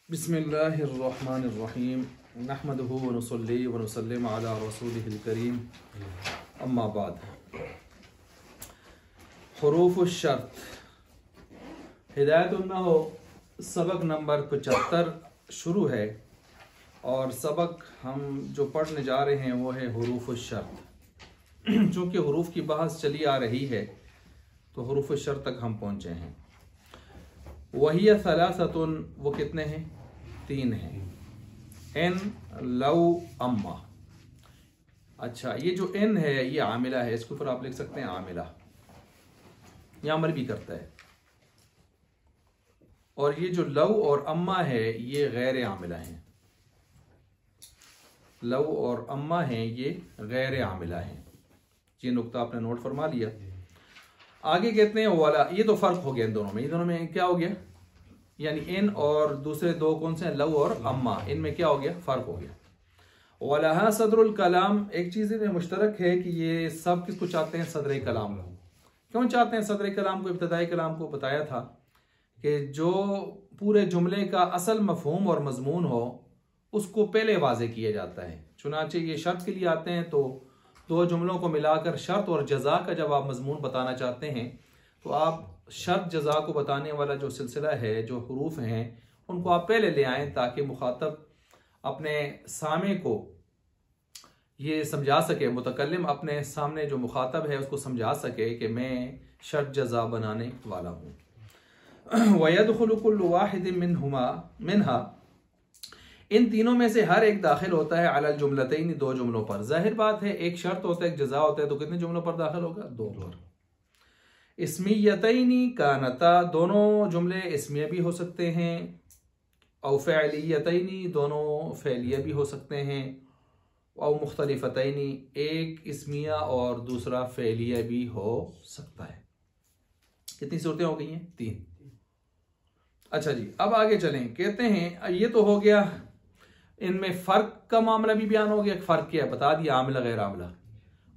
बिस्मिल्लाहिर्रहमानिर्रहीम नहमदुहु व नुसल्ली व नुसल्लिम अला रसूलिहिल करीम अम्मा बाद। हुरूफ़ुश शर्त हिदायतुन्नहो सबक नंबर 75 शुरू है और सबक हम जो पढ़ने जा रहे हैं वो है हुरूफ़ुश शर्त। चूँकि हुरूफ़ की बहस चली आ रही है तो हुरूफ़ुश शर्त तक हम पहुँचे हैं। वही सलासतुन, वो कितने हैं? 3 हैं। इन, लव, अम्मा। अच्छा, ये जो इन है ये आमिला है, इसके ऊपर आप लिख सकते हैं आमिला, ये अमल भी करता है। और ये जो लव और अम्मा है ये गैर आमिला है। लव और अम्मा है ये गैर आमिला है। ये नुक्ता आपने नोट फरमा लिया। आगे कहते हैं वाला, ये तो फर्क हो गया इन दोनों में। इन दोनों में क्या हो गया? यानी इन और दूसरे दो कौन से हैं? लव और अम्मा। इनमें क्या हो गया? फर्क हो गया। वाला सदरुल कलाम, एक चीज में मुश्तरक है कि ये सब किसको चाहते हैं? सदर कलाम को। क्यों चाहते हैं सदर कलाम को? इब्तदाई कलाम को बताया था कि जो पूरे जुमले का असल मफहूम और मजमून हो उसको पहले वाजे किया जाता है। चुनाचे ये शर्त के लिए आते हैं तो दो जुमलों को मिलाकर शर्त और जजा का जब आप मजमून बताना चाहते हैं तो आप शर्त जजा को बताने वाला जो सिलसिला है, जो हुरूफ हैं, उनको आप पहले ले आएं ताकि मुखातब अपने सामे को ये समझा सके, मुतकल्लिम अपने सामने जो मुखातब है उसको समझा सके कि मैं शर्त जजा बनाने वाला हूँ। वयदखुलु कुल्लु वाहिदिन मिनहा, इन तीनों में से हर एक दाखिल होता है अलल जुमलतैन, दो जुमलों पर। जाहिर बात है एक शर्त होता है एक जजा होता है, तो कितने जुमलों पर दाखिल होगा? 2 पर। इस्मियतैनी कानता, दोनों जुमले इस्मिया भी हो सकते हैं। औ फ़अलियतैनी, दोनों फ़अलिया भी हो सकते हैं। औ मुख्तलिफ़तैनी, एक इस्मिया और दूसरा फ़अलिया भी हो सकता है। कितनी सूरतें हो गई हैं? 3। अच्छा जी, अब आगे चलें। कहते हैं ये तो हो गया, इनमें फ़र्क का मामला भी बयान हो गया। फ़र्क क्या बता दिया, आमिला गैर आमिला।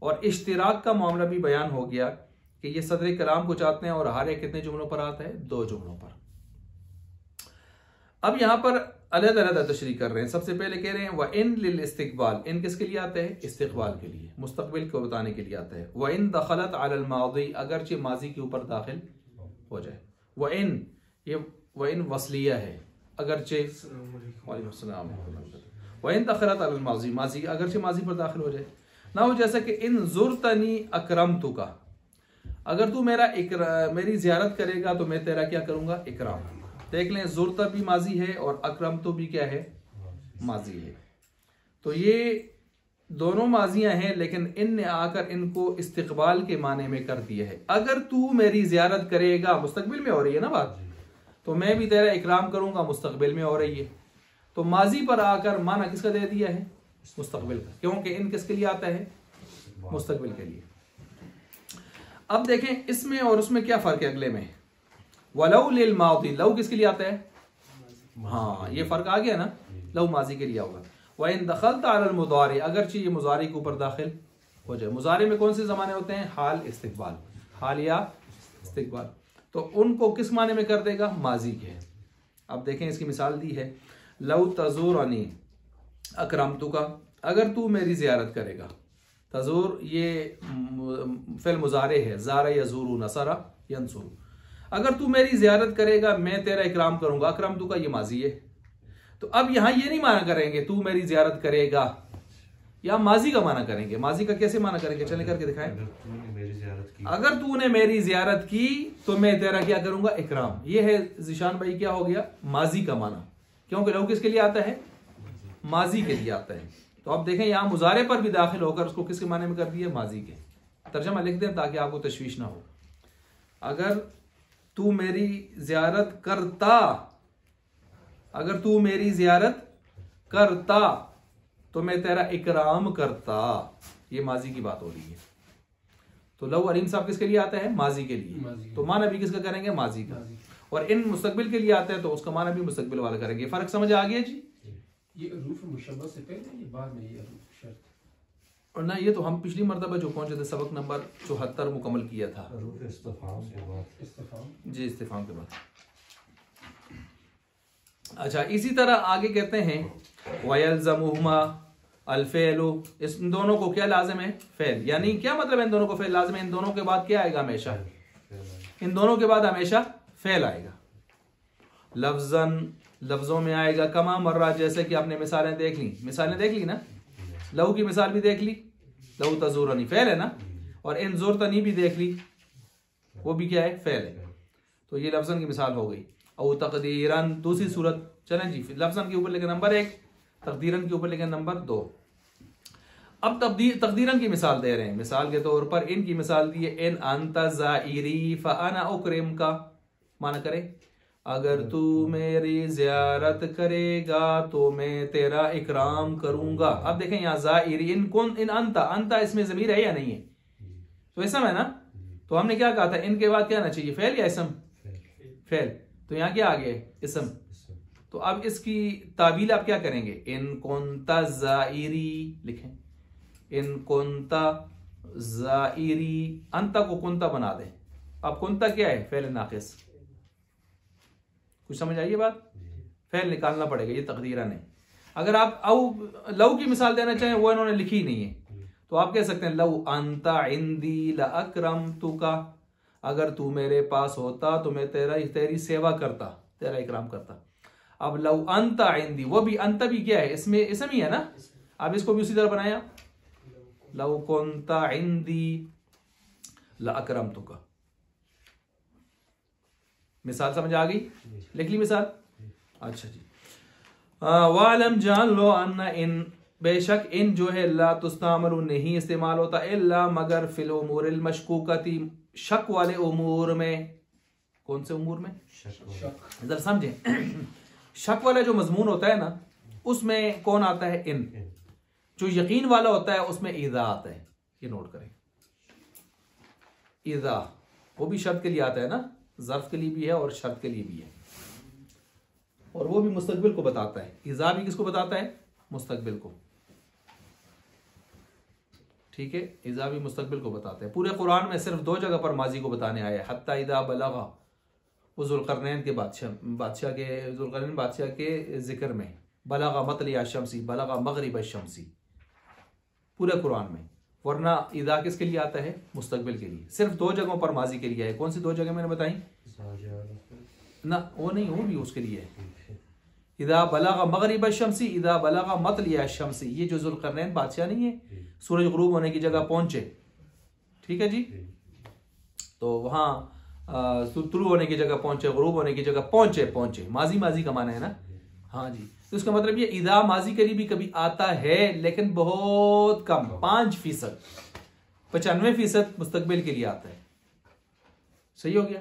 और इश्तिराक का मामला भी बयान हो गया कि ये सदर कलाम को चाहते हैं और हर एक कितने जुमलों पर आता है? 2 जुमलों पर। अब यहां पर अलग-अलग तशरीह कर रहे हैं। सबसे पहले कह रहे हैं व इन लिल इस्तिकबाल, इन किसके लिए आता है? इस्तिकबाल के लिए, मुस्तकबिल को बताने के लिए आता है। व इन दखलत अलल मादी, अगरचे माजी के ऊपर दाखिल हो जाए। व इन, ये व इन वसलिया है, अगरचे व इन दखलत अलल माजी, माजी अगरचे माजी पर दाखिल हो जाए ना हो। जैसा कि इन जुरतनी अकरमतुका, अगर तू मेरी जियारत करेगा तो मैं तेरा क्या करूंगा? इकराम। देख लें, जुरता भी माजी है और अकरम तो भी क्या है? माजी है। तो ये दोनों माजियां हैं, लेकिन इन ने आकर इनको इस्तिकबाल के माने में कर दिया है। अगर तू मेरी जियारत करेगा, मुस्तकबिल में हो रही है ना बात, तो मैं भी तेरा इकराम करूंगा, मुस्तकबिल में हो रही है। तो माजी पर आकर माना किसका दे दिया है? मुस्तकबिल का, क्योंकि इन किसके लिए आता है? मुस्तकबिल के लिए। अब देखें इसमें और उसमें क्या फर्क है। अगले में वलौ लिल मादी, लव किसके लिए आता है? हाँ, ये फर्क आ गया ना, लव माजी के लिए होगा। व इन दखलत अलल मुदारी, अगरचे ये मुजारी के ऊपर दाखिल हो जाए। मुजारे में कौन से जमाने होते हैं? हाल, इस्तिकबाल, हाल या इस्तिकबाल। तो उनको किस माने में कर देगा? माजी के। अब देखें इसकी मिसाल दी है, लव तजूरनी अकरमतुका, अगर तू मेरी जियारत करेगा। तजूर ये फिल मुजारे है, ज़ारा यज़ूरु, नसरा यंसुरु। अगर तू मेरी जियारत करेगा मैं तेरा इकराम करूंगा। अकरमतुका ये माजी है। तो अब यहां ये नहीं माना करेंगे तू मेरी जियारत करेगा, या माजी का माना करेंगे। माजी का कैसे माना करेंगे? चले करके दिखाएं। अगर तूने मेरी जियारत की तो मैं तेरा क्या करूंगा? इकराम। ये है जिशान भाई, क्या हो गया? माजी का माना, क्योंकि लव किसके लिए आता है? माजी के लिए आता है। तो अब देखें यहां मुजारे पर भी दाखिल होकर उसको किसके माने में कर दिया? माजी के। तर्जमा लिख दें ताकि आपको तशवीश ना हो। अगर तू मेरी जियारत करता, अगर तू मेरी जियारत करता तो मैं तेरा इकराम करता, ये माजी की बात हो रही है। तो लव अलीम साहब किसके लिए आता है? माजी के लिए। तो माना भी किसका करेंगे? माजी का। और इन मुस्तकबिल के लिए आता है तो उसका माना भी मुस्तकबिल वाला करेंगे। फर्क समझ आ गया जी? ये रूफ मुशब्बह से पहले, ये बाद में ये शर्त। और ना, ये तो हम पिछली मरतबा जो पहुंचे थे सबक नंबर 74 मुकम्मल किया था। इस्तिफाम के बाद। जी, इस्तिफाम के बाद। अच्छा, इसी तरह आगे कहते हैं वयल्ज़मुहुमा अल-फ़ेलु, इस दोनों को क्या लाजिम है? फेल। यानी क्या मतलब है इन दोनों को फेल लाजिम है? इन दोनों के बाद क्या आएगा? हमेशा इन दोनों के बाद हमेशा फेल आएगा। लफ्जन, लफ्जों में आएगा कमा मर्रा, जैसे कि आपने मिसालें देख ली ना। लहू की मिसाल भी देख ली, लहू तज़ूरनी फेल है ना, और इन ज़ुरतनी भी देख ली, वो भी क्या है? फेल है। तो ये लफ्जन की मिसाल हो गई। और तकदीरन दूसरी सूरत, चलें जी, लफ्जन के ऊपर लेकर नंबर 1, तकदीरन के ऊपर लेकर नंबर 2। अब तकदीरन की मिसाल दे रहे हैं। मिसाल के तौर पर इनकी मिसाल दी है, इन अंत ज़ाइरी फ़अना उकरिम का, माना करे अगर तू मेरी ज़ियारत करेगा तो मैं तेरा इकराम करूंगा। अब देखें यहाँ ज़ाइरी, इन अंता इसमें ज़मीर है या नहीं है? तो इसम है ना। तो हमने क्या कहा था, इनके बाद क्या आना चाहिए? फेल या इसम? फेल। तो यहाँ क्या आ गया? इसम। तो अब इसकी तावील आप क्या करेंगे? इन कुंता ज़ाइरी लिखें, इन कुंता ज़ाइरी, अंता को कुंता बना दें। अब कुंता क्या है? फेल नाकिस। कुछ समझ आई ये बात? फेल निकालना पड़ेगा, ये तकदीरन है। अगर आप लव की मिसाल देना चाहें, वो इन्होंने लिखी नहीं है, तो आप कह सकते हैं लव अंता इंदी ला अकरम तुका, अगर तू मेरे पास होता तो मैं तेरी सेवा करता, तेरा इकराम करता। अब लव अंता इंदी, वो भी अंता भी क्या है? इसमें इसम ही है ना। अब इसको भी उसी तरह बनाया, लव कुंता इंदी ला अकरम तुका। मिसाल समझ आ गई? लिख ली मिसाल? अच्छा जी। वालम जान लो अन्ना इन, बेशक इन जो है ला तुस्तामलु नहीं इस्तेमाल होता इल्ला मगर फिल उमूरिल मशकूकती, शक वाले उमूर में। कौन से उमूर में? जरा समझें। शक वाला जो मजमून होता है ना, उसमें कौन आता है? इन। जो यकीन वाला होता है उसमें इज़ा आता है, ये नोट करें। इज़ा वो भी शर्त के लिए आता है ना, ज़र्फ के लिए भी है और शर्त के लिए भी है, और वो भी मुस्तकबिल को बताता है। इज़ा भी किसको बताता है? मुस्तकबिल को। ठीक है, इज़ा भी मुस्तकबिल को बताता है। पूरे कुरान में सिर्फ 2 जगह पर माजी को बताने आया है, हत्ता इज़ा बलगा, वो ज़ुल्क़रनैन के ज़ुल्क़रनैन बादशाह के जिक्र में, बलगा मतलिया शम्सी, बलगा मग़रिब शम्सी, पूरे कुरान में। वरना इज़ा किसके लिए आता है? मुस्तकबिल के लिए। सिर्फ 2 जगहों पर माजी के लिए है। कौन सी 2 जगह मैंने बताई ना? वो नहीं, वो भी उसके लिए है। इज़ा बलगा मग़रिब शम्सी, इज़ा बलगा मतलिया शम्सी, ये जो ज़ुल्क़रनैन बादशाह नहीं है, सूरज गुरूब होने की जगह पहुंचे, ठीक है जी, तो वहां तुलू होने की जगह पहुंचे, गुरूब होने की जगह पहुंचे, माजी का माना है ना। हाँ जी, तो इसका मतलब ये इज़ा माजी के लिए भी कभी आता है, लेकिन बहुत कम, 5%, 95% मुस्तकबिल के लिए आता है। सही हो गया।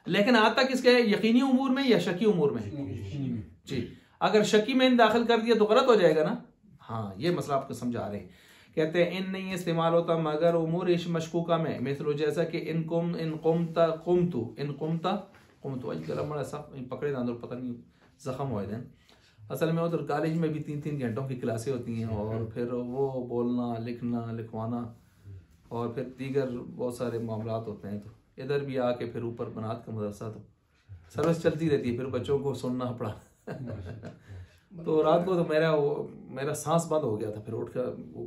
लेकिन आता किसके है? यकीनी उमूर में या शकी उमूर में? जी। अगर शकी में इन दाखिल कर दिया तो गलत हो जाएगा ना। हाँ, ये मसला आपको समझा रहे हैं। कहते हैं इन नहीं इस्तेमाल होता मगर उमूर इश मशकूका में, मिसलो जैसा कि इन कुमता गलम बड़ा सब पकड़े ना, पता नहीं जख्म हो जाए। असल में उधर कॉलेज में भी 3-3 घंटों की क्लासें होती हैं, और फिर वो बोलना, लिखना, लिखवाना, और फिर दीगर बहुत सारे मामलात होते हैं। तो इधर भी आके फिर ऊपर बनात का मदरसा, तो सर्विस चलती रहती है, फिर बच्चों को सुनना पड़ा। तो रात को तो मेरा सांस बंद हो गया था। फिर उठ कर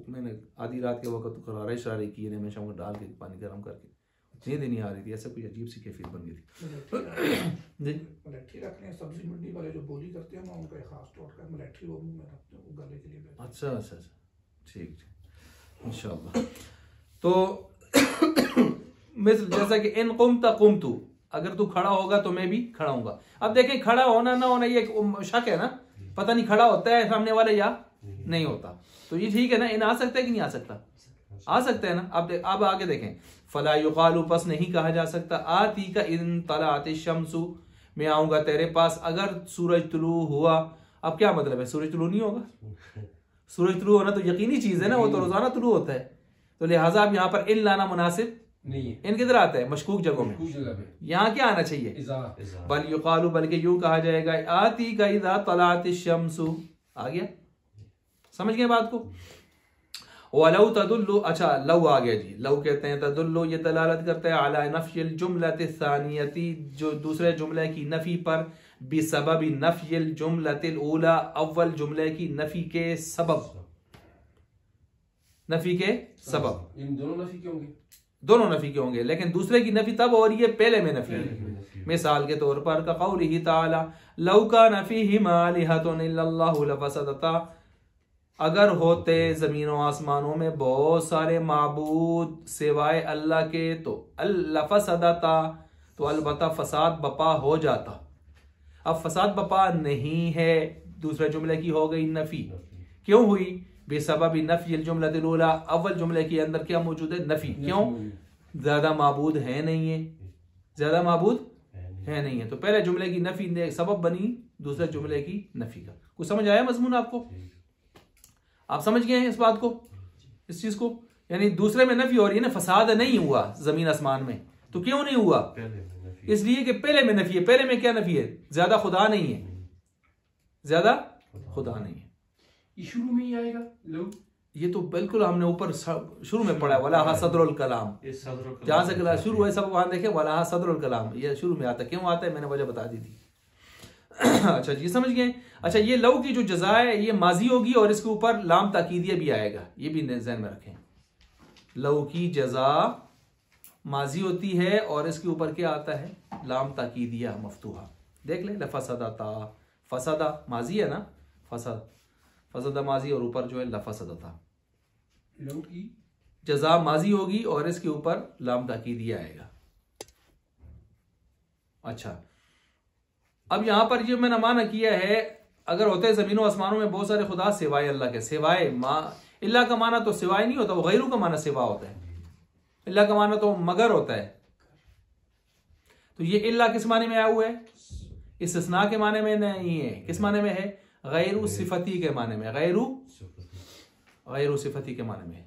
मैंने आधी रात के वक्त करारे शरारे किए, हमेशा को डाल के पानी गर्म करके, नींद नहीं आ रही थी, ऐसा कोई अजीब सी कैफियत बन गई थी। जी, मलेठी रखने हैं, सब्जी मंडी वाले जो बोली करते हैं ना, उनका एक खास तौर का मलेठी वो मुंह में रखते हैं, वो गले के लिए। अच्छा, ठीक, इंशाअल्लाह। तो मिसल जैसा कि इन कुमता कुमतु, अगर तू खड़ा होगा तो मैं भी खड़ा होऊंगा। अब देखें, खड़ा होना ना होना ये शक है ना, पता नहीं खड़ा होता है सामने वाले या नहीं होता। तो ये ठीक है ना, इन आ सकता है कि नहीं आ सकता? आ सकता है ना। अब आगे देखें, फला युकालु, पस नहीं कहा जा सकता, आती का इन तलाअति शम्सु, मैं आऊंगा तेरे पास अगर सूरज तुलू हुआ। अब क्या मतलब है? सूरज तुलू नहीं होगा? सूरज तुलू होना तो यकीनी चीज है ना, वो तो रोजाना तुलू होता है। तो लिहाजा अब यहाँ पर इन लाना मुनासिब नहीं है। इन किधर आता है? मशकूक जगहों में। यहाँ क्या आना चाहिए? बल युकालु, बल्कि यूं कहा जाएगा, आती का इज़ा तलाअति शम्सु। आ गया? समझ गए बात को? वलौ तदुल्लु, अच्छा लव आ गया जी। लव कहते हैं तदुल्लु, ये दलालत करता है अला नफ़िल जुमलति सानियती, जो दूसरे जुमले की नफी पर, बिसबबि नफ़िल जुमलतिल ऊला, अव्वल जुमले की नफी के सबब, नफी के सबब। इन दोनों नफी के होंगे, दोनों नफी के होंगे, लेकिन दूसरे की नफी तब हो रही है पहले में नफी है। मिसाल के तौर पर का क़ौलिही ताला लौ कान फ़ीहिमा आलिहतुन इल्लल्लाहु लफ़सदता, अगर होते जमीन और आसमानों में बहुत सारे माबूद सिवाय अल्लाह के तो लफ़सदता, तो अलबत्ता फसाद बपा हो जाता। अब फसाद बपा नहीं है, दूसरे जुमले की हो गई नफी। क्यों हुई? बेसबबि नफ़िल जुमलतिल ऊला, अव्वल जुमले के अंदर क्या मौजूद है? नफी। क्यों? ज्यादा माबूद है नहीं है, ज्यादा माबूद है नहीं है, तो पहले जुमले की नफी ने सबब बनी दूसरे जुमले की नफी का। कुछ समझ आया मजमून आपको? आप समझ गए हैं इस बात को, इस चीज को? यानी दूसरे में नफी हो रही है ना, फसाद नहीं हुआ जमीन आसमान में। तो क्यों नहीं हुआ? इसलिए कि पहले में नफी है। पहले में क्या नफी है? ज्यादा खुदा नहीं है, ज्यादा खुदा नहीं है। ये शुरू में ही आएगा लोग, ये तो बिल्कुल हमने ऊपर शुरू में पढ़ा है, वला सदरुल कलाम, जहां से शुरू है सब वहां देखे, वला सदरुल कलाम, ये शुरू में आता। क्यों आता है मैंने वजह बता दी थी। अच्छा जी, समझ गए? अच्छा, ये लव की जो जजा है ये माजी होगी और इसके ऊपर लाम ताकीदिया भी आएगा, ये भी ज़हन में रखें। लव की जजा माजी होती है और इसके ऊपर क्या आता है? लाम ताकीदिया मफ्तूहा। देख ले, लफसदता, फसदा माजी है ना, फसदा माजी और ऊपर जो है लफसदता। लव की जजा माजी होगी और इसके ऊपर लाम ताकीदिया आएगा। अच्छा, अब यहां पर जो मैंने माना किया है, अगर होते जमीनों आसमानों में बहुत सारे खुदा सिवाय अल्लाह के, सिवाय इल्ला का माना तो सिवाय नहीं होता, वो गैरू का माना सिवा होता है। इल्ला का माना तो मगर होता है। तो ये इल्ला किस माने में आया हुआ है? इस्तिस्ना के माने में नहीं है। किस माने में है? गैरू सिफती के माने में, गैरू सिफती के माने में है।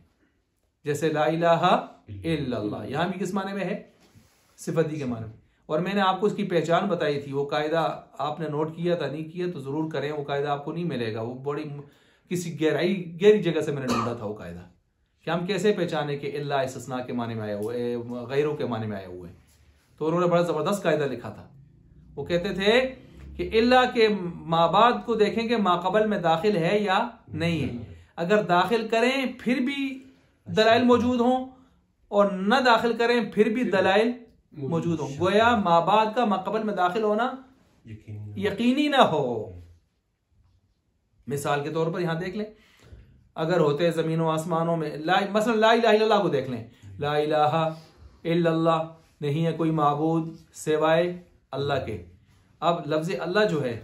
जैसे ला इलाहा इल्लल्लाह, यहां भी किस माने में है? सिफती के माने में। और मैंने आपको इसकी पहचान बताई थी, वो कायदा आपने नोट किया था, नहीं किया तो जरूर करें, वो कायदा आपको नहीं मिलेगा, वो बड़ी किसी गहरी जगह से मैंने ढूंढा था वो कायदा, कि हम कैसे पहचाने कि इल्ला इस्तिस्ना के माने में आया हुआ है, गैरों के माने में आया हुआ है। तो उन्होंने बड़ा जबरदस्त कायदा लिखा था। वो कहते थे कि इल्ला के माबाद को देखें कि माकबल में दाखिल है या नहीं है। अगर दाखिल करें फिर भी दलाइल मौजूद हों, और न दाखिल करें फिर भी दलाइल मौजूद हो, गोया माबाद का माकबल में दाखिल होना यकीनी ना हो। मिसाल के तौर पर यहां देख लें, अगर होते जमीनों आसमानों में मसलन ला इलाहा इल्लल्लाह को देख लें, ला इलाहा इल्लल्लाह, नहीं है कोई माबूद सिवाय अल्लाह के। अब लफ्ज अल्लाह जो है,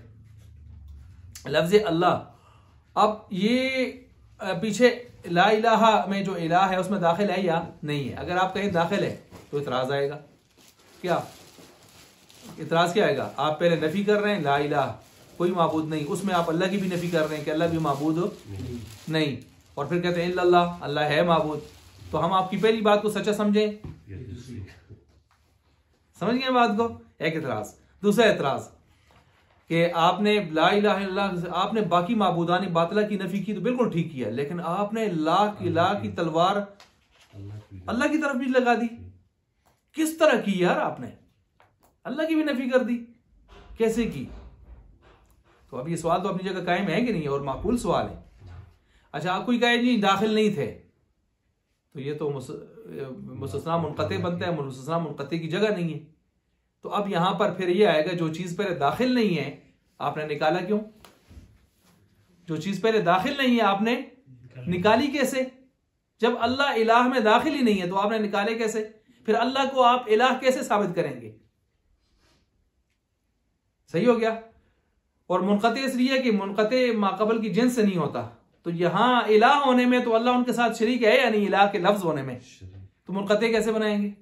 लफ्ज अल्लाह, अब ये पीछे ला इलाहा में जो इलाह है उसमें दाखिल है या नहीं है? अगर आप कहें दाखिल है तो इतराज आएगा। क्या इतराज क्या आएगा? आप पहले नफी कर रहे हैं ला इलाहा, कोई माबूद नहीं, उसमें आप अल्लाह की भी नफी कर रहे हैं कि अल्लाह भी माबूद नहीं, और फिर कहते हैं इल्लल्लाह, अल्लाह है माबूद। तो हम आपकी पहली बात को सच्चा समझें, समझ गए बात को? एक एतराज। दूसरा एतराज कि आपने ला इलाहा इल्लल्लाह, आपने बाकी माबूदान बातिला की नफी की तो बिल्कुल ठीक किया, लेकिन आपने ला की तलवार अल्लाह की तरफ भी लगा दी। किस तरह की यार? आपने अल्लाह की भी नफी कर दी, कैसे की? तो अब ये सवाल तो अपनी जगह कायम है कि नहीं, और माकूल सवाल है। अच्छा, आप कोई कहे जी दाखिल नहीं थे, तो ये तो मुस्तस्ना मुनक़ते बनता है, मुस्तस्ना मुनक़ते की जगह नहीं है। तो अब यहां पर फिर ये आएगा, जो चीज पहले दाखिल नहीं है आपने निकाला क्यों? जो चीज पहले दाखिल नहीं है आपने निकाली कैसे? जब अल्लाह इलाह में दाखिल ही नहीं है तो आपने निकाले कैसे? फिर अल्लाह को आप इलाह कैसे साबित करेंगे? सही हो गया। और मुनक़ते इसलिए कि मुनक़ते माक़बल की जिन्स से नहीं होता, तो यहां इलाह होने में तो अल्लाह उनके साथ शरीक है या नहीं? इलाह के लफ्ज होने में तो मुनक़ते कैसे बनाएंगे?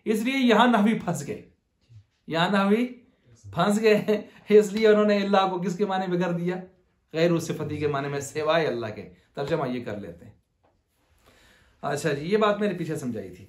इसलिए यहां नहवी फंस गए, यहां नहवी फंस गए। इसलिए उन्होंने अल्लाह को किसके माने में कर दिया? गैर सिफती के माने में, सिवाय अल्लाह के। तर्जमा ये कर लेते हैं। अच्छा जी, ये बात मैंने पीछे समझाई थी।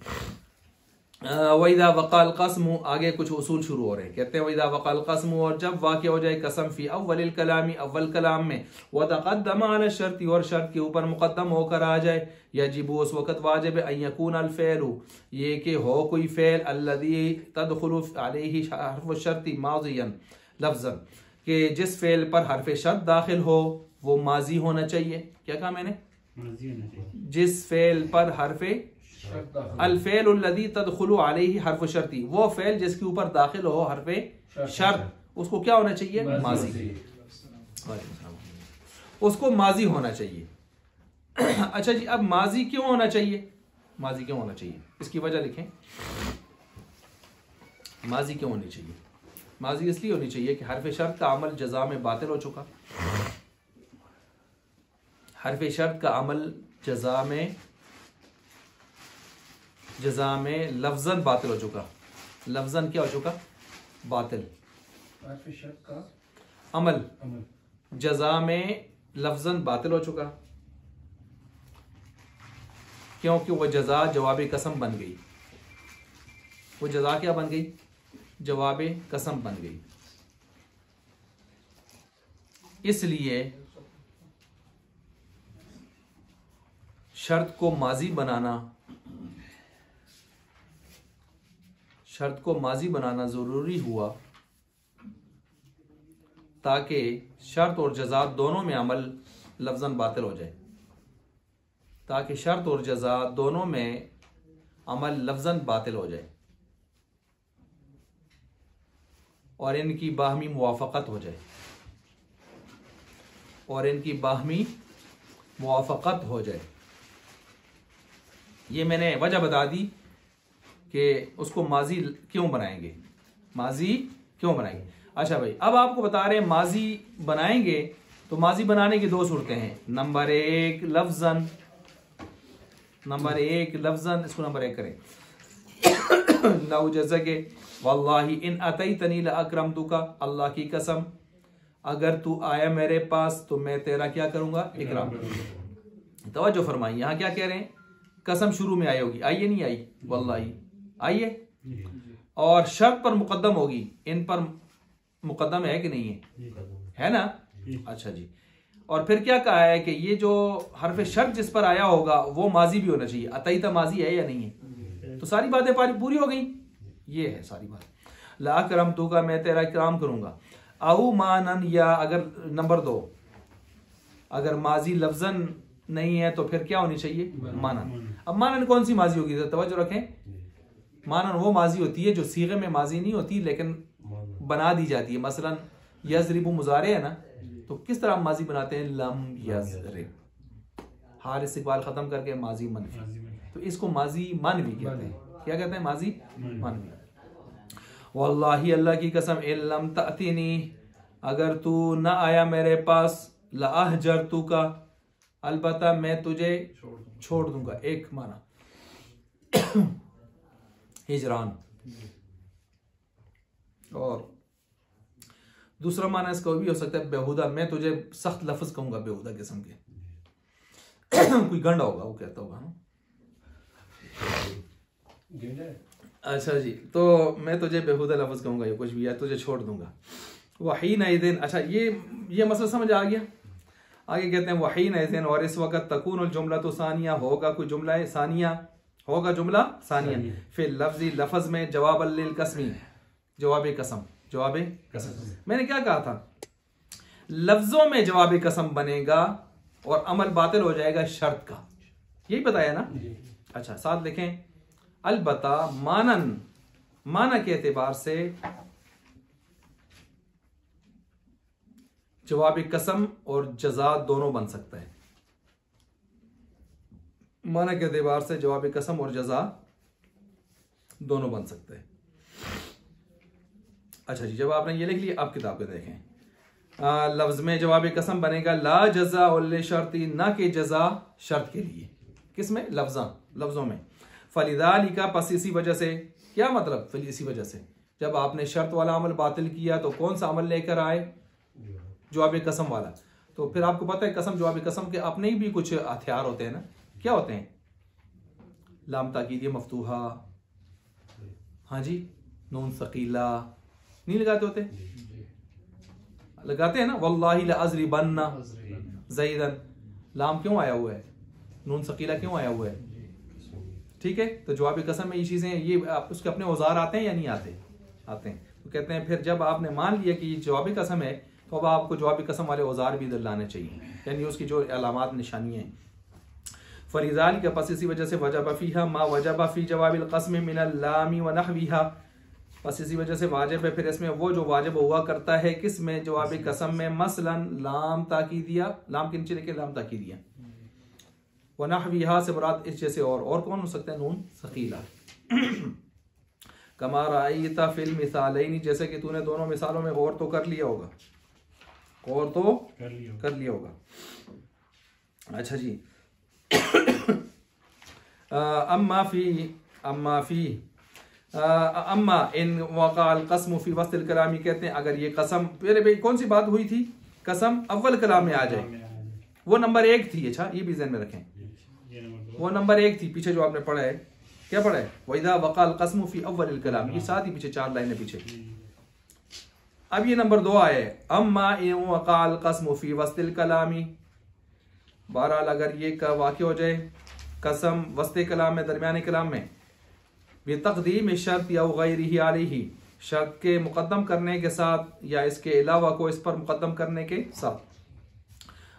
वैदा वक़ाल क़स्म, आगे कुछ उसूल शुरू हो रहे हैं। कहते हैं वैदा वक़ाल क़स्म, और जब वाक़ हो जाए कसम फ़ी अव्वलिल कलामी, अव्वल कलाम में, व तक़द्दम अला शर्ती, और शर्त के ऊपर मुक़द्दम होकर आ जाए, यजिबु उस वक़्त वाजिब अन यकून अल फ़ेलु, ये कि हो कोई फ़ेल, अल्लज़ी तदख़ुलु अलैहि हर्फ़ु शर्ती माज़ियन लफ़्ज़न, कि जिस फ़ेल पर हर्फ़ शर्त दाखिल हो वो माजी होना चाहिए। क्या कहा मैंने? जिस फ़ेल पर हर्फ़ अल फ़ेल अल्लज़ी तदख़ुलु अलैहि हर्फ़ु शर्ती, वो फ़ेल जिसके ऊपर दाखिल हो हर्फ़ शर्त, उसको क्या होना चाहिए? माजी, उसको माजी होना चाहिए। अच्छा जी, अब माजी क्यों होना चाहिए? माजी क्यों होना चाहिए, इसकी वजह लिखें। माजी क्यों होनी चाहिए? माजी इसलिए होनी चाहिए कि हर्फ़ शर्त का अमल जज़ा में बातिल हो चुका, हर्फ़ शर्त का अमल जज़ा में लफ्ज़न बातिल हो चुका। लफ्ज़न क्या हो चुका? बातिल। हर्फ़ शर्त का अमल जज़ा में लफ्ज़न बातिल हो चुका, क्योंकि वह जज़ा जवाब कसम बन गई। वो जज़ा क्या बन गई? जवाब कसम बन गई। इसलिए शर्त को माजी बनाना ज़रूरी हुआ, ताकि शर्त और जज़ा दोनों में अमल लफ्ज़न बातिल हो जाए, ताकि शर्त और जज़ा दोनों में अमल लफ्ज़न बातिल हो जाए और इनकी बाहमी मुवाफ़क़त हो जाए, हो जाए। ये मैंने वजह बता दी कि उसको माजी क्यों बनाएंगे, अच्छा भाई, अब आपको बता रहे हैं माजी बनाएंगे तो माजी बनाने की दो सूरतें हैं। नंबर एक लफ्ज़न, इसको नंबर एक करें। लव जैसा कि वल्लाही इन अतैतनी लअकरमतुका, अल्लाह की कसम अगर तू आया मेरे पास तो मैं तेरा क्या करूंगा? इकराम करूंगा। तवज्जो फरमाइए, यहाँ क्या कह रहे हैं? कसम शुरू में आई होगी, आई है नहीं आई? वल्लाही आई है, और शर्त पर मुकद्दम होगी। इन पर मुकद्दम है कि नहीं है ना? अच्छा जी, और फिर क्या कहा है कि ये जो हर्फ शर्त जिस पर आया होगा वो माजी भी होना चाहिए। अतईता माजी है या नहीं है? तो सारी बातें पूरी हो गई। ये है सारी बात। ला करमतु का, मैं तेरा इकराम करूंगा। औ मानन, या अगर नंबर दो, अगर माजी लफ्जन नहीं है तो फिर क्या होनी चाहिए? मानन। अब मानन कौन सी माजी होगी? तवज्जो रखें, मानन वो माजी होती है जो सीगे में माजी नहीं होती लेकिन बना दी जाती है। मसलन यज़रिबु मुज़ारे है ना, तो किस तरह माजी बनाते हैं? लम यज़रिब, हाल इस्तिक़बाल खत्म करके माजी मनफी, तो इसको माजी मानवी कहते हैं। क्या कहते हैं? माजी मानवी। वल्लाही, अल्लाह की कसम, इल्लम तअतीनी, अगर तू न आया मेरे पास, लअहजरतुका, अलबत्ता मैं तुझे छोड़ दूंगा। एक माना हिजरान, और दूसरा माना इसका भी हो सकता है बेहुदा, मैं तुझे सख्त लफ्ज कहूंगा, बेहुदा किस्म के कोई गंडा होगा वो कहता होगा ना। अच्छा जी, तो मैं तुझे बेहुदा लफ्ज कहूंगा, ये कुछ भी है, तुझे छोड़ दूंगा। वही नईदिन, अच्छा ये मसला समझ आ गया। आगे कहते हैं वही नईदिन, और इस वक्त तकून जुमला तो सानिया, होगा कोई जुमला सानिया, होगा जुमला सानिया फिर लफ्जी लफ्ज में जवाब लिल कसमी, जवाब कसम। मैंने क्या कहा था? लफ्जों में जवाब कसम बनेगा और अमल बातिल हो जाएगा शर्त का, यही बताया ना। अच्छा, साथ लिखें अलबत्ता मानन, माना के एतबार से जवाब कसम और जज़ा दोनों बन सकता है। माना के एतबार से जवाब कसम और जज़ा दोनों बन सकते हैं। अच्छा जी, जब आपने ये लिख लिया, आप किताब पे देखें। लफ्ज में जवाब कसम बनेगा ला जज़ा उल शर्ती, ना के जज़ा शर्त के लिए। किसमें? लफ्जों में। फलिदालिका, पस इसी वजह से। क्या मतलब? फिर इसी वजह से जब आपने शर्त वाला अमल बातिल किया तो कौन सा अमल लेकर आए? जवाब कसम वाला। तो फिर आपको पता है कसम, जवाब कसम के अपने ही भी कुछ हथियार होते हैं ना। क्या होते हैं? लाम ताकीद मफ्तूहा, हाँ जी, नून सकीला नहीं लगाते होते, लगाते हैं ना, वल्लाहि लअज़रिबन्ना ज़ैदन, लाम क्यों आया हुआ है, नून सकीला क्यों आया हुआ है? ठीक है, तो जवाब कसम में ये चीजें, ये आप उसके अपने औजार आते हैं या नहीं आते? आते हैं। तो कहते हैं फिर जब आपने मान लिया कि ये जवाब कसम है तो अब आपको जवाब कसम वाले औजार भी इधर लाने चाहिए, यानी उसकी जो अलामात निशानियाँ हैं। फरीजाल के पास इसी वजह से वजब फीहा मा वजब फी जवाबिल क़स्म मिनल लामी व नहविहा, बस इसी वजह से वाजिब है फिर इसमें वो जो वाजिब हुआ करता है किस में, जवाब कसम में, मसलन लाम ताकीदिया, लाम के नीचे लिखे लाम ताकीदिया, व नहविहा से मुराद इस जैसे और कौन हो सकता है, नून सकीला। कमा रअयता फिल मिसालैनी, जैसे कि तूने दोनों मिसालों में गौर तो कर लिया होगा, गौर तो कर लिया होगा। अच्छा जी, अम्मा इन वक़ाल क़स्म फी वस्तिल कलामी, कहते हैं अगर ये कसम, मेरे भाई कौन सी बात हुई थी, कसम अव्वल कलाम में आ जाए, वो नंबर 1 थी। अच्छा, ये भी ज़हन में रखें, वो नंबर 1 थी, पीछे जो आपने पढ़ा है, क्या पढ़ा है, वइज़ा वक़ाल क़स्म फी अव्वलिल कलाम, ये साथ ही पीछे 4 लाइनें पीछे। अब ये नंबर 2 आया है, अम्मा इन वक़ाल क़स्म फी वस्तिल कलामी, बहरहाल अगर ये का वाक़या हो जाए कसम वस्ते कलाम में, दरमियाने कलाम में, बेतक़दीम शर्त या गैरिही अलैहि, शर्त के मुक़द्दम करने के साथ या इसके अलावा को इस पर मुक़द्दम करने के साथ,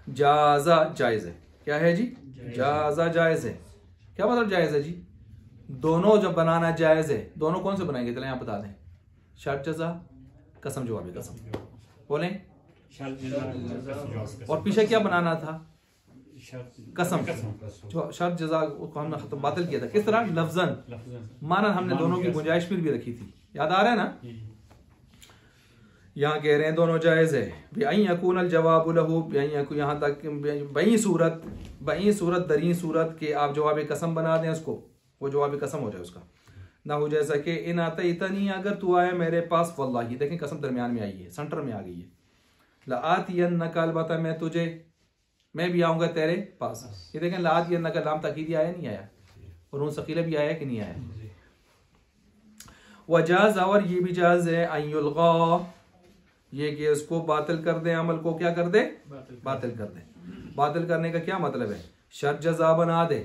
जाज़ा जायज़ है, क्या है जी, जाज़ा जायज़ है। क्या मतलब जायज़ है जी, दोनों जब बनाना जायज़ है, दोनों कौन से बनाएंगे, चलें आप बता दें, शर्त जज़ा कसम जवाब कसम, बोलें, और पीछे क्या बनाना था, कसम, जो शर्त जज़ा को हमने खत्म बातिल किया था, किस तरह, लफ्ज़न, मानन हमने दोनों की गुंजाइश फिर भी रखी थी, याद आ रहा है ना। यहाँ कह रहे हैं दोनों जायज़ है, यकूनल जवाब लहू, यहाँ तक बई सूरत दरी सूरत के आप जवाब कसम बना दें उसको, वो जवाब कसम हो जाए उसका, ना हो जैसा कि इन आते इतनी, अगर तू आए मेरे पास, वल्लाही, देखें कसम दरमियान में आई है, सेंटर में आ गई है, लाआतियन्नका, अलबत्ता मैं तुझे, मैं भी आऊंगा तेरे पास। ये देखें लाआतियन्नका लाम ताकीदी आया नहीं आया, और नून सकीला भी आया कि नहीं आया। वजाज, और ये भी जायज़ है, अयुल्गा, ये कि इसको बातिल कर दे, अमल को क्या कर दे, बातिल कर दे। बातिल करने का क्या मतलब है, शर्त जज़ा बना दे,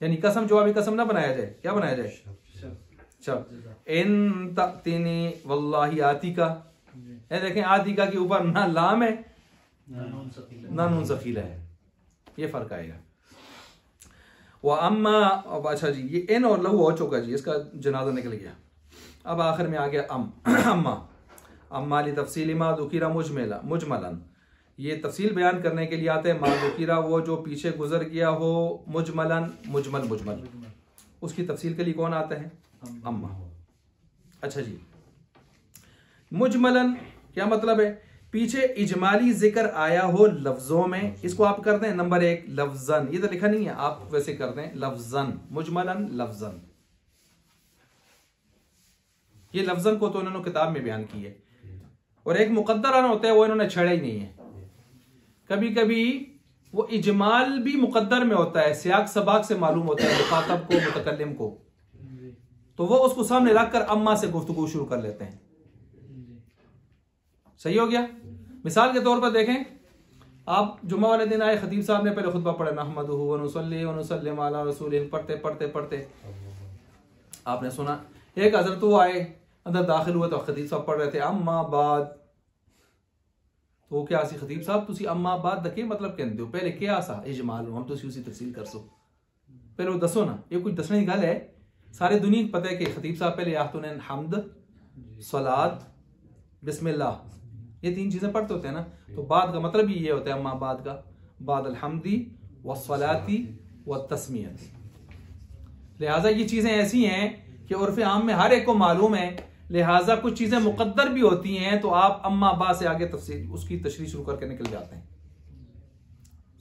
यानी कसम जवाब कसम ना बनाया जाए, क्या बनाया जाए, शर्त। इन तअतिनी वल्लाही आतिका, देखें आतिका के ऊपर ना लाम है ना नून सकीला है, ये फर्क आएगा। वह अम्मा, अच्छा जी, ये इन और लहू हो चुका जी, इसका जनाजा निकल गया। अब आखिर में आ गया अम्मा, अम्मा ली तफसीली मा दुकीरा मुजमलन, ये तफसील बयान करने के लिए आते हैं, मा दुकीरा वो जो पीछे गुजर गया हो, मुजमलन मुजमल, उसकी तफसील के लिए कौन आता है, अम्मा। अच्छा जी, मुजमलन क्या मतलब है, पीछे इजमाली जिक्र आया हो लफ्जों में, इसको आप कर दें नंबर 1 लफ्जन, ये तो लिखा नहीं है, आप वैसे कर दें लफ्जन, मुजमलन लफ्जन, ये लफ्जन को तो उन्होंने किताब में बयान की है, और एक मुकद्दर होता है वो इन्होंने छेड़ा ही नहीं है। कभी कभी वो इजमाल भी मुकद्दर में होता है, सियाक सबाक से मालूम होता है मुखातब को, मुतकल्लिम को, तो वो उसको सामने रखकर अम्मा से गुफ्तगू शुरू कर लेते हैं। सही हो गया। मिसाल के तौर पर देखें, आप जुम्मा वाले दिन आए, खतीब साहब ने पहले खुतबा पढ़ा, नहमदुहु व नुसल्ली व नुसल्लिम अला रसूलिही, पढ़ते आपने सुना, एक हजरत वो आए, अंदर दाखिल हुए तो खतीब साहब पढ़ रहे थे अम्मा बाद, तो वो क्या सी खतीब साहब तुसी अम्मा बाद दके मतलब कहते हो, पहले क्या सा इजमाल हम तुसी उसी तफसील कर सो, पहले वो दसो ना, ये कुछ दसने की गल है, सारे दुनिया को पता है कि खतीब साहब पहले यातुन हम्द, सलात, बिस्मिल्लाह, ये 3 चीजें पढ़ते होते हैं ना, तो बाद का मतलब ही ये होता है अम्मा बाद का, बाद अलहम्दी वस्सलाती व तस्मियत। लिहाजा ये चीजें ऐसी हैं कि उर्फ आम में हर एक को मालूम है, लिहाजा कुछ चीजें मुकद्दर भी होती हैं, तो आप अम्मा अब्बा से आगे तफसील उसकी तशरीह शुरू करके निकल जाते हैं।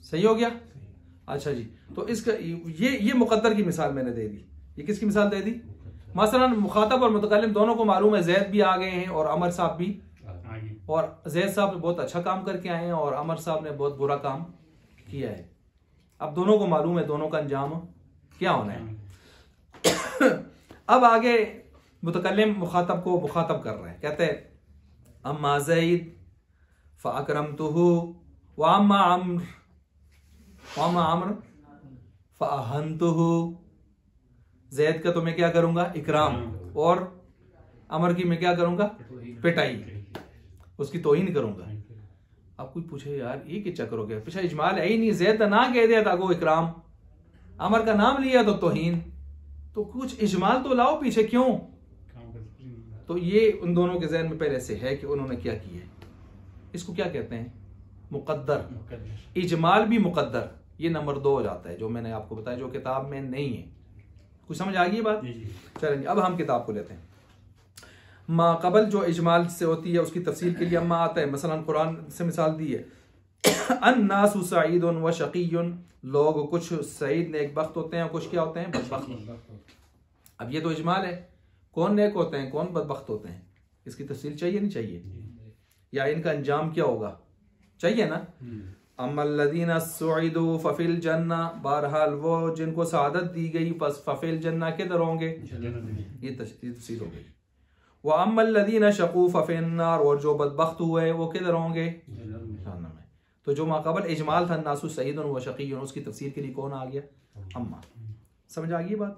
सही हो गया। अच्छा जी, तो इसका ये मुकद्दर की मिसाल मैंने दे दी। ये किसकी मिसाल दे दी, मसलन मुखातब और मुतकल्लिम दोनों को मालूम है, जैद भी आ गए हैं और अमर साहब भी, और जैद साहब बहुत अच्छा काम करके आए हैं और अमर साहब ने बहुत बुरा काम किया है। अब दोनों को मालूम है दोनों का अंजाम क्या होना है। अब आगे मुतकल्लिम मुखातब को मुखातब कर रहे हैं, कहते हैं अम्मा ज़ैद फ़अकरमतुहु व अम्मा अम्र फ़अहनतुहु। ज़ैद का तो मैं क्या करूंगा, इकराम, और अमर की मैं क्या करूंगा, पिटाई, उसकी तौहीन करूंगा। अब कोई पूछे यार ये क्या चक्कर हो गया, पीछे इजमाल है ही नहीं, ज़ैद ना कह दिया था को इकराम, अमर का नाम लिया तो तौहीन, तो कुछ इजमाल तो लाओ पीछे, क्यों? तो ये उन दोनों के ज़हन में पहले से है कि उन्होंने क्या किया है। इसको क्या कहते हैं, मुकद्दर। इजमाल भी मुकद्दर, ये नंबर 2 हो जाता है, जो मैंने आपको बताया, जो किताब में नहीं है। कुछ समझ आ गई बात? चलेंगे अब हम किताब को लेते हैं। मा कबल जो इजमाल से होती है उसकी तफसील के लिए अम्मा आता है। मसलन कुरान से मिसाल दी है, अन्नासु सईदुन व शकीयुन, लोग कुछ सईद नेक बख्त होते हैं और कुछ क्या होते हैं, बदबख्त। अब ये तो इजमाल है, कौन नेक होते हैं कौन बदबख्त होते हैं, इसकी तफसील चाहिए नहीं चाहिए, या इनका अंजाम क्या होगा, चाहिए ना। अम्मल्लज़ीना सुईदू फफिल जन्ना, बहरहाल वो जिनको सआदत दी गई बस फफिल जन्ना किधर होंगे, ये तफसील हो गई। व अम्मल्लज़ीना शक़ू फफिन नार, और जो बदबख्त हुए वो किधर होंगे, जहन्नम में। तो जो माक़बल इजमाल था अन्नासु सईदुन व शक़ीयुन, उसकी तफसीर के लिए कौन आ गया, अम्मा। समझ आ गई बात?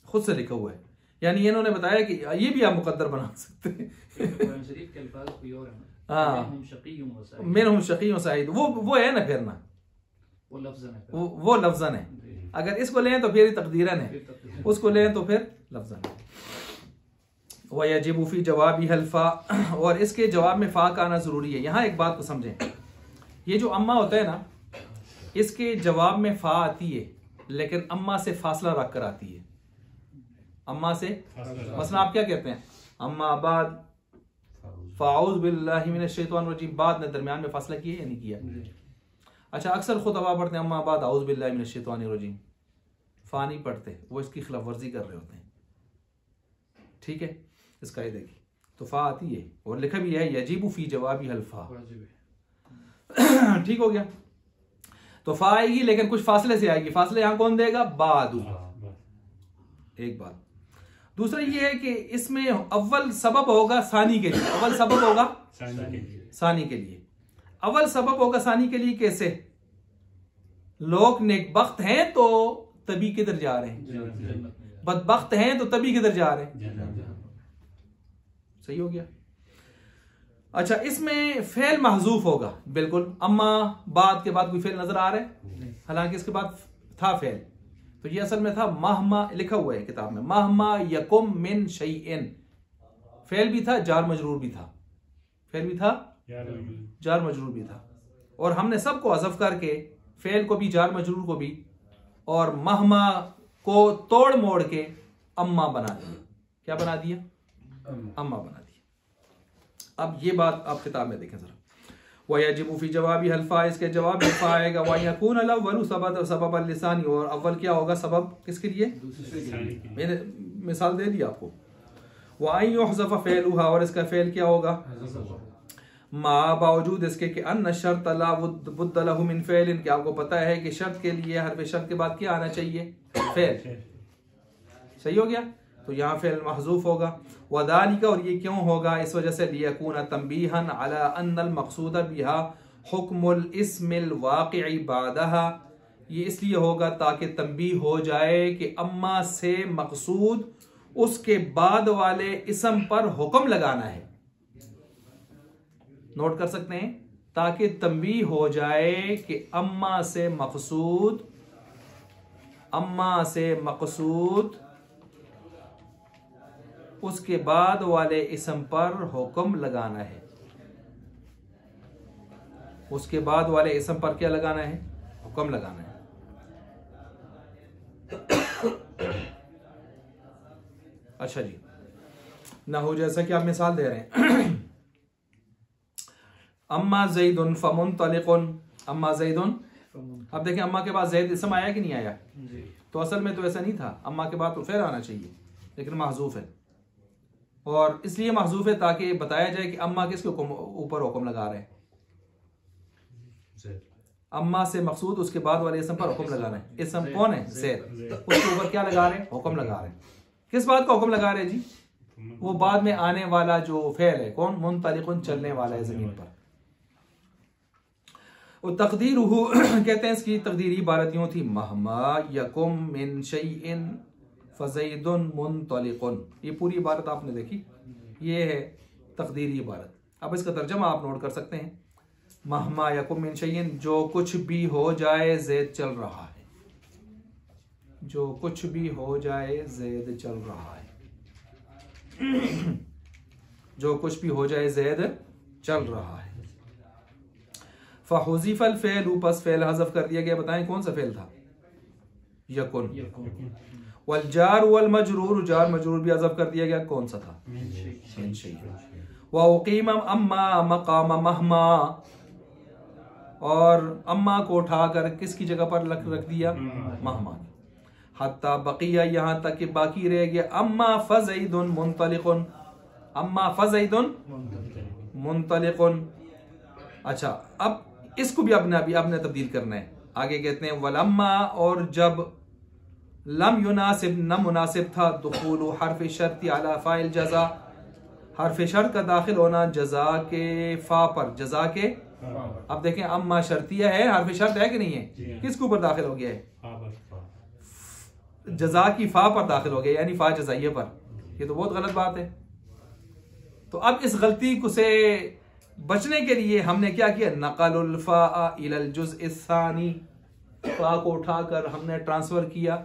खुद से लिखा हुआ है, यानी इन्होंने बताया कि ये भी आप मुकद्दर बना सकते हैं। मिनहुम शक़ीयुन सईद, वो है ना, फिर ना वो लफ्ज़न है। अगर इसको लें तो फिर तकदीरन है, उसको लें तो फिर लफ्ज़न है। वयजिबु फी जवाबी हल्फा, और इसके जवाब में फा का आना जरूरी है। यहाँ एक बात को समझें, ये जो अम्मा होता है ना, इसके जवाब में फा आती है, लेकिन अम्मा से फासला रख कर आती है। अम्मा से मसलन आप क्या कहते हैं, अम्मा बाद फ़ाऊज़ बिल्लाहि मिनश शैतानिर रजीम, बाद ने दरमियान में फासला किया या नहीं किया। अच्छा, अक्सर खुतबा पढ़ते हैं अम्मा बाद आऊज़ बिल्लाहि मिनश शैतानिर रजीम, फा नहीं पढ़ते, वो इसकी खिलाफ वर्जी कर रहे होते हैं। ठीक है, इस कायदे की तो फा आती है, और लिखा भी है यजीबु फी जवाबी हल्फा। ठीक हो गया, तो फा आएगी लेकिन कुछ फासले से आएगी, फासले यहां कौन देगा, बादू। एक बात। दूसरा ये है कि इसमें अव्वल सबब होगा सानी के लिए, अव्वल सबब होगा सानी के लिए, अव्वल सबब होगा सानी के लिए। कैसे, लोग नेकबख्त हैं तो तभी किधर जा रहे हैं, बदबख्त हैं तो तभी किधर जा रहे हैं। सही हो गया। अच्छा, इसमें फेल महजूफ होगा, बिल्कुल। अम्मा बाद के बाद कोई फेल नजर आ रहा है, हालांकि इसके बाद था फेल, तो ये असल में था महमा, लिखा हुआ है किताब में, महमा यकुम मिन शैइन। फेल भी था, जार मजरूर भी था, फेल भी था, जार मजरूर भी था, और हमने सबको हज़फ करके फेल को भी, जार मजरूर को भी, और महमा को तोड़ मोड़ के अम्मा बना दिया। क्या बना दिया, अम्मा बना दिया। अब ये बात आप किताब में देखें जरा, वयजिबु फी जवाबी हल्फा, इसके जवाब में फा आएगा। वयकून अल-अव्वलु सबब लिसानी, और अव्वल क्या होगा, सबब किसके लिए, मैंने मिसाल दे दी आपको। वअन युहज़फ़ फ़ेलुहा, और इसका फेल क्या होगा, मा बावजूद इसके कि अन्न शर्त ला बुद्द लहु मिन फ़ेलिन, कि आपको पता है कि शर्त के लिए हरफ शर्त के बाद क्या आना चाहिए, फेल। सही हो गया, तो यहाँ फेल महजूफ होगा। वदालिका, और ये क्यों होगा, इस वजह से लियकून तंबीहन अला अन्नल मक़सूद बिहा हुक्मुल इस्मिल वाक़िई बादहा, ये इसलिए होगा ताकि तंबीह हो जाए कि अम्मा से मकसूद उसके बाद वाले इसम पर हुक्म लगाना है। नोट कर सकते हैं, ताकि तंबीह हो जाए कि अम्मा से मकसूद उसके बाद वाले इसम पर हुक्म लगाना है। उसके बाद वाले इसम पर क्या लगाना है, हुक्म लगाना है। अच्छा जी, ना हो जैसा कि आप मिसाल दे रहे हैं, अम्मा ज़ैदुन फ़मुन्तलिक़ुन, अम्मा ज़ैदुन। अब देखें अम्मा के बाद ज़ैद इसम आया कि नहीं आया, तो असल में तो ऐसा नहीं था, अम्मा के बाद तो फिर आना चाहिए, लेकिन महजूफ है, और इसलिए महजूफ है ताकि बताया जाए कि अम्मा किसके ऊपर हुक्म लगा रहे हैं, अम्मा से मकसूद उसके बाद वाले इसम पर हुक्म लगाना है। इसम कौन है? ज़ैद। उसके ऊपर क्या लगा रहे हैं? हुक्म लगा रहे हैं। किस बात का हुक्म लगा रहे हैं जी? वो बाद में आने वाला जो फेल है, कौन? मुंतलिकुन, चलने वाला है जमीन पर। और तकदीरुहु कहते हैं इसकी तकदीरी इबारत यूं थी, महमा यकुम मिन शैइन फज़ैदुन मुंतलिकुन। ये पूरी इबारत आपने देखी, ये है तकदीरी इबारत। अब इसका तर्जमा आप नोट कर सकते हैं, महमा यकुम मिन शैइन, जो कुछ भी हो जाए ज़ैद चल रहा है। जो कुछ भी हो जाए ज़ैद चल रहा है। जो कुछ भी हो जाए ज़ैद चल रहा है। फहुज़िफ़ल फ़ेल, पस फ़ेल हज़फ कर दिया गया। बताएं कौन सा फ़ेल था? यकुन। वल जार वल मजरूर, जार मजरूर भी हज़फ कर दिया गया। कौन सा था? मिन शैइन। व उक़ीम अम्मा मक़ाम महमा, और अम्मा को उठाकर किसकी जगह पर रख दिया? महमा। हत्ता बकिया, यहाँ तक कि बाकी रह गया अम्मा फ़ज़ैदुन मुंतलिकुन, अम्मा फ़ज़ैदुन मुंतलिकुन। अच्छा, अब इसको भी आपने तब्दील करना है। आगे कहते हैं वलम्मा, और जब लम युनासिब, न मुनासिब था, दुखूलु हर्फ शर्ती अला फ़ाइल जज़ा, हर्फ शर्त का दाखिल होना जज़ा के फ़ा पर, जज़ा के। अब देखें अम्मा शर्तिया है, हर्फ शर्त है कि नहीं है? किसके ऊपर दाखिल हो गया है? जज़ा की फ़ा पर दाखिल हो गया, यानी फ़ा जज़ाइया पर। ये तो बहुत गलत बात है। तो अब इस गलती को से बचने के लिए हमने क्या किया? नक़लुल फ़ा इलल जुज़ सानी, फ़ा को उठाकर हमने ट्रांसफर किया।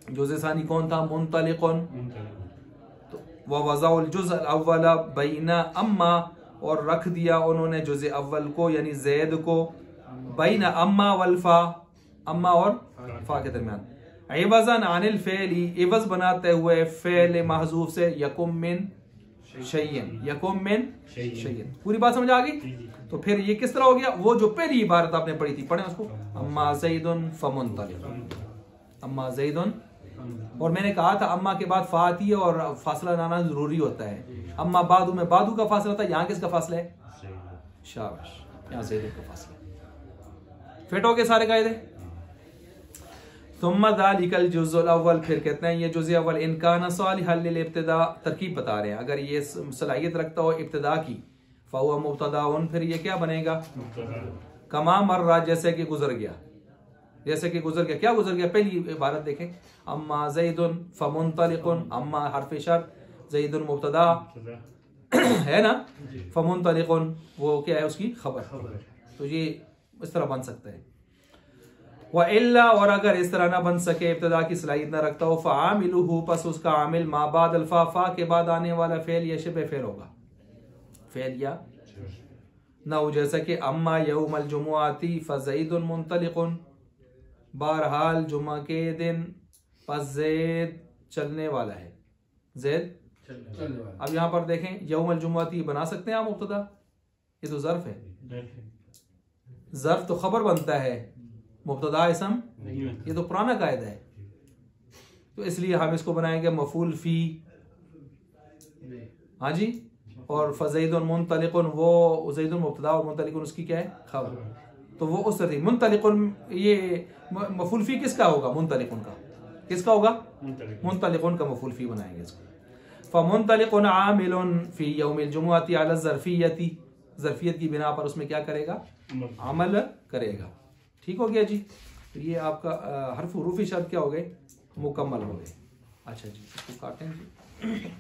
जुज़ सानी कौन था? मुंतलिकुन। तो वज़ाउल जुज़ अव्वल बैना अम्मा, और रख दिया उन्होंने जुज़ अव्वल को यानी ज़ैद को बैना अम्मा वल फ़ा, अम्मा और फ़ा के दरमियान। इवज़न अनिल फ़ेली, इवज़ बनाते हुए फ़ेल महज़ूफ़ से, यकुम मिन शैइन, यकुम मिन शैइन। पूरी बात समझ आ गई? तो फिर ये किस तरह हो गया? वो जो पहली इबारत आपने पढ़ी थी, पढ़े उसको, अम्मा ज़ैदुन फ़मुंतलिकुन, अम्मा ज़ैदुन। और मैंने कहा था अम्मा के बाद फ़ा आती है और फासला लाना जरूरी होता है। अम्मा बादू में बादू का फासला था, यहाँ किसका फासला है? शाबाश, यहाँ ज़ैद का फासला। फिट हो गए सारे कायदे। सुम्मा ज़ालिकल जुज़्उल अव्वल, फिर कहते हैं ये जुज़ अव्वल इन कान सालिहन लिल इब्तिदा, तरकीब बता रहे हैं, अगर ये सलाहियत रखता हो इब्तिदा की, फ़हुवा मुब्तदाउन, फिर ये क्या बनेगा? कमा मर्रा, जैसे कि गुजर गया, जैसे कि गुजर गया। क्या गुजर गया? पहली इबारत देखें, अम्मा ज़ैदुन फ़मुंतलिकुन, अम्मा हर्फ शर्त, ज़ैदुन मुब्तदा है ना, फ़मुंतलिकुन वो क्या है? उसकी खबर। तो ये इस तरह बन सकता है। व इल्ला, और अगर इस तरह ना बन सके, इब्तिदा की सलाहियत ना रखता हो, फ़आमिलुहु, पस उसका आमिल मा बाद अल्फ़ा, फ़ा के बाद आने वाला फ़ेल या शिबे फ़ेल होगा, फ़ेल या ना हो। जैसा कि अम्मा यौमल जुमुआती फ़ज़ैदुन मुंतलिकुन, बहरहाल जुमा के दिन पस ज़ैद चलने वाला है, ज़ैद। अब यहाँ पर देखें यौमल जुमुआती बना सकते हैं आप मुब्तदा? ये तो ज़र्फ़ है, ज़र्फ़ तो खबर बनता है, मुब्तदा इसम, ये तो पुराना कायदा है। तो इसलिए हम इसको बनाएंगे मफूल फी। हाँ जी, और फ़ज़ैदुन मुंतलिकुन, वो ज़ैदुन मुब्तदा और मुंतलिकुन उसकी क्या है? खबर। तो वो उस तरह मुंतलिकुन, ये मफूल फी किसका होगा? मुंतलिकुन का। किसका होगा? मुंतलिकुन का मफूल फी बनाएंगे इसको। फ़मुंतलिकुन आमिलुन फी यौमिल जुमुअती अला ज़र्फ़ियती, ज़र्फ़ियत की बिना पर उसमें क्या करेगा? अमल करेगा। ठीक हो गया जी। तो ये आपका हर्फ हुरूफ़ शर्त क्या हो गए? मुकम्मल हो गए। अच्छा जी, इसको काटें जी।